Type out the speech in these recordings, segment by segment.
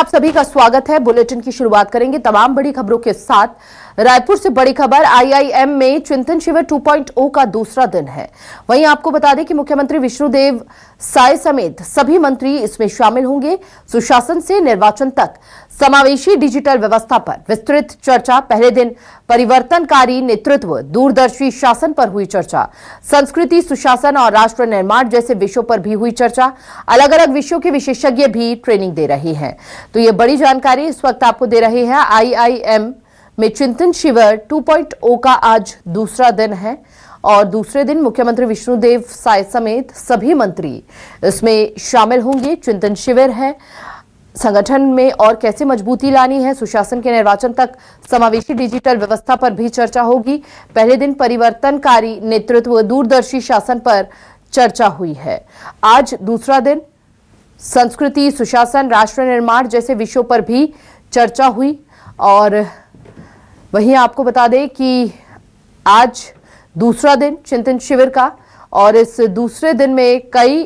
आप सभी का स्वागत है। बुलेटिन की शुरुआत करेंगे तमाम बड़ी खबरों के साथ। रायपुर से बड़ी खबर, आईआईएम में चिंतन शिविर 2.0 का दूसरा दिन है। वहीं आपको बता दें कि मुख्यमंत्री विष्णुदेव साय समेत सभी मंत्री इसमें शामिल होंगे। सुशासन से निर्वाचन तक समावेशी डिजिटल व्यवस्था पर विस्तृत चर्चा। पहले दिन परिवर्तनकारी नेतृत्व, दूरदर्शी शासन पर हुई चर्चा। संस्कृति, सुशासन और राष्ट्र निर्माण जैसे विषयों पर भी हुई चर्चा। अलग अलग विषयों के विशेषज्ञ भी ट्रेनिंग दे रहे हैं। तो ये बड़ी जानकारी इस वक्त आपको दे रहे हैं। आईआईएम में चिंतन शिविर 2.0 का आज दूसरा दिन है और दूसरे दिन मुख्यमंत्री विष्णुदेव साय समेत सभी मंत्री इसमें शामिल होंगे। चिंतन शिविर है, संगठन में और कैसे मजबूती लानी है, सुशासन के निर्वाचन तक समावेशी डिजिटल व्यवस्था पर भी चर्चा होगी। पहले दिन परिवर्तनकारी नेतृत्व, दूरदर्शी शासन पर चर्चा हुई है। आज दूसरा दिन संस्कृति, सुशासन, राष्ट्र निर्माण जैसे विषयों पर भी चर्चा हुई। और वहीं आपको बता दें कि आज दूसरा दिन चिंतन शिविर का और इस दूसरे दिन में कई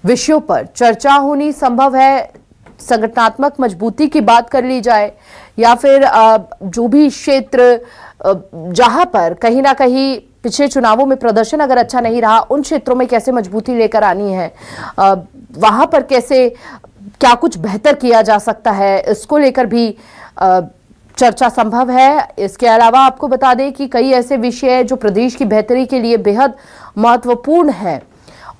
विषयों पर चर्चा होनी संभव है। संगठनात्मक मजबूती की बात कर ली जाए या फिर जो भी क्षेत्र जहां पर कहीं ना कहीं पिछले चुनावों में प्रदर्शन अगर अच्छा नहीं रहा, उन क्षेत्रों में कैसे मजबूती लेकर आनी है, वहां पर कैसे क्या कुछ बेहतर किया जा सकता है, इसको लेकर भी चर्चा संभव है। इसके अलावा आपको बता दें कि कई ऐसे विषय जो प्रदेश की बेहतरी के लिए बेहद महत्वपूर्ण है,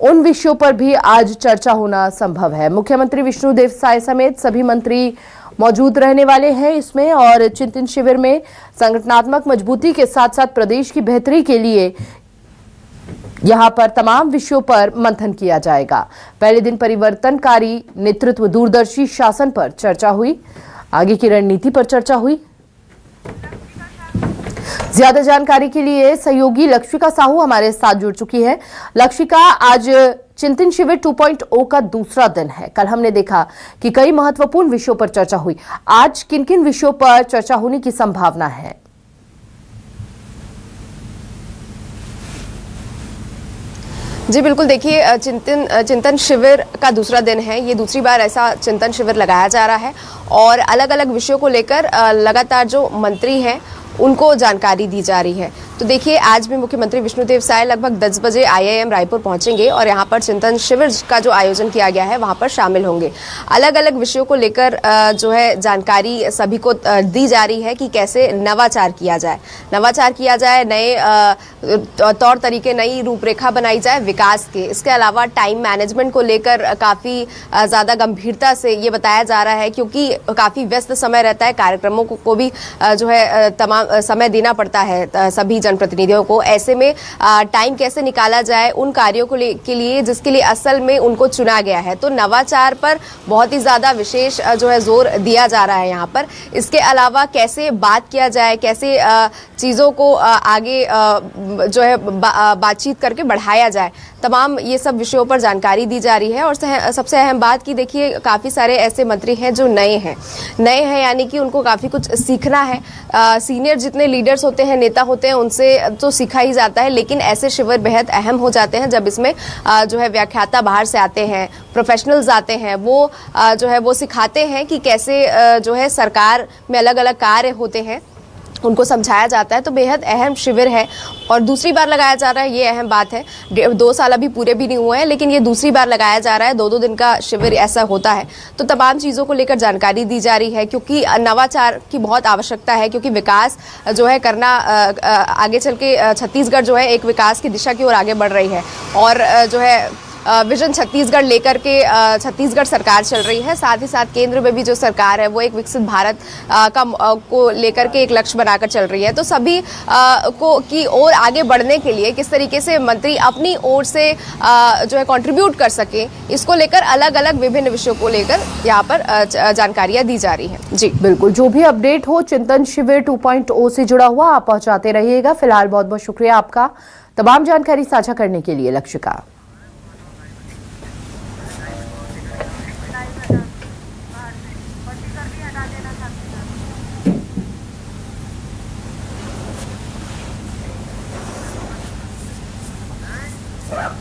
उन विषयों पर भी आज चर्चा होना संभव है। मुख्यमंत्री विष्णुदेव साय समेत सभी मंत्री मौजूद रहने वाले हैं इसमें और चिंतन शिविर में संगठनात्मक मजबूती के साथ साथ प्रदेश की बेहतरी के लिए यहां पर तमाम विषयों पर मंथन किया जाएगा। पहले दिन परिवर्तनकारी नेतृत्व, दूरदर्शी शासन पर चर्चा हुई। आगे की रणनीति पर चर्चा हुई। ज्यादा जानकारी के लिए सहयोगी लक्षिका साहू हमारे साथ जुड़ चुकी है। लक्षिका, आज चिंतन शिविर 2.0 का दूसरा दिन है। कल हमने देखा कि कई महत्वपूर्ण विषयों पर चर्चा हुई। आज किन किन विषयों पर चर्चा होने की संभावना है? जी बिल्कुल, देखिए चिंतन शिविर का दूसरा दिन है। ये दूसरी बार ऐसा चिंतन शिविर लगाया जा रहा है और अलग अलग विषयों को लेकर लगातार जो मंत्री हैं उनको जानकारी दी जा रही है। तो देखिए, आज भी मुख्यमंत्री विष्णुदेव साय लगभग 10 बजे आईआईएम रायपुर पहुंचेंगे और यहां पर चिंतन शिविर का जो आयोजन किया गया है वहां पर शामिल होंगे। अलग अलग विषयों को लेकर जो है जानकारी सभी को दी जा रही है कि कैसे नवाचार किया जाए, नए तौर तरीके, नई रूपरेखा बनाई जाए विकास के। इसके अलावा टाइम मैनेजमेंट को लेकर काफी ज्यादा गंभीरता से ये बताया जा रहा है, क्योंकि काफी व्यस्त समय रहता है, कार्यक्रमों को भी जो है तमाम समय देना पड़ता है सभी जनप्रतिनिधियों को। ऐसे में टाइम कैसे निकाला जाए उन कार्यों के लिए जिसके लिए असल में उनको चुना गया है। तो नवाचार पर बहुत ही ज्यादा विशेष जो है जोर दिया जा रहा है यहाँ पर। इसके अलावा कैसे बात किया जाए, कैसे चीजों को आगे जो है बातचीत करके बढ़ाया जाए, तमाम ये सब विषयों पर जानकारी दी जा रही है। और सबसे अहम बात कि देखिए, काफी सारे ऐसे मंत्री हैं जो नए हैं, यानी कि उनको काफी कुछ सीखना है। सीनियर जितने लीडर्स होते हैं, नेता होते हैं, उनसे तो सीखा ही जाता है, लेकिन ऐसे शिविर बेहद अहम हो जाते हैं जब इसमें जो है व्याख्याता बाहर से आते हैं, प्रोफेशनल्स आते हैं, वो जो है वो सिखाते हैं कि कैसे जो है सरकार में अलग अलग कार्य होते हैं, उनको समझाया जाता है। तो बेहद अहम शिविर है और दूसरी बार लगाया जा रहा है, ये अहम बात है। 2 साल अभी पूरे भी नहीं हुए हैं, लेकिन ये दूसरी बार लगाया जा रहा है। 2-2 दिन का शिविर ऐसा होता है। तो तमाम चीज़ों को लेकर जानकारी दी जा रही है, क्योंकि नवाचार की बहुत आवश्यकता है, क्योंकि विकास जो है करना आगे चल के छत्तीसगढ़ जो है एक विकास की दिशा की ओर आगे बढ़ रही है और जो है विजन छत्तीसगढ़ लेकर के छत्तीसगढ़ सरकार चल रही है। साथ ही साथ केंद्र में भी जो सरकार है वो एक विकसित भारत को लेकर के एक लक्ष्य बनाकर चल रही है। तो सभी को की ओर आगे बढ़ने के लिए किस तरीके से मंत्री अपनी ओर से जो है कंट्रीब्यूट कर सके, इसको लेकर अलग अलग विभिन्न विषयों को लेकर यहाँ पर जानकारियां दी जा रही हैं। जी बिल्कुल, जो भी अपडेट हो चिंतन शिविर 2.0 से जुड़ा हुआ आप पहुंचाते रहिएगा। फिलहाल बहुत बहुत शुक्रिया आपका तमाम जानकारी साझा करने के लिए लक्षिका।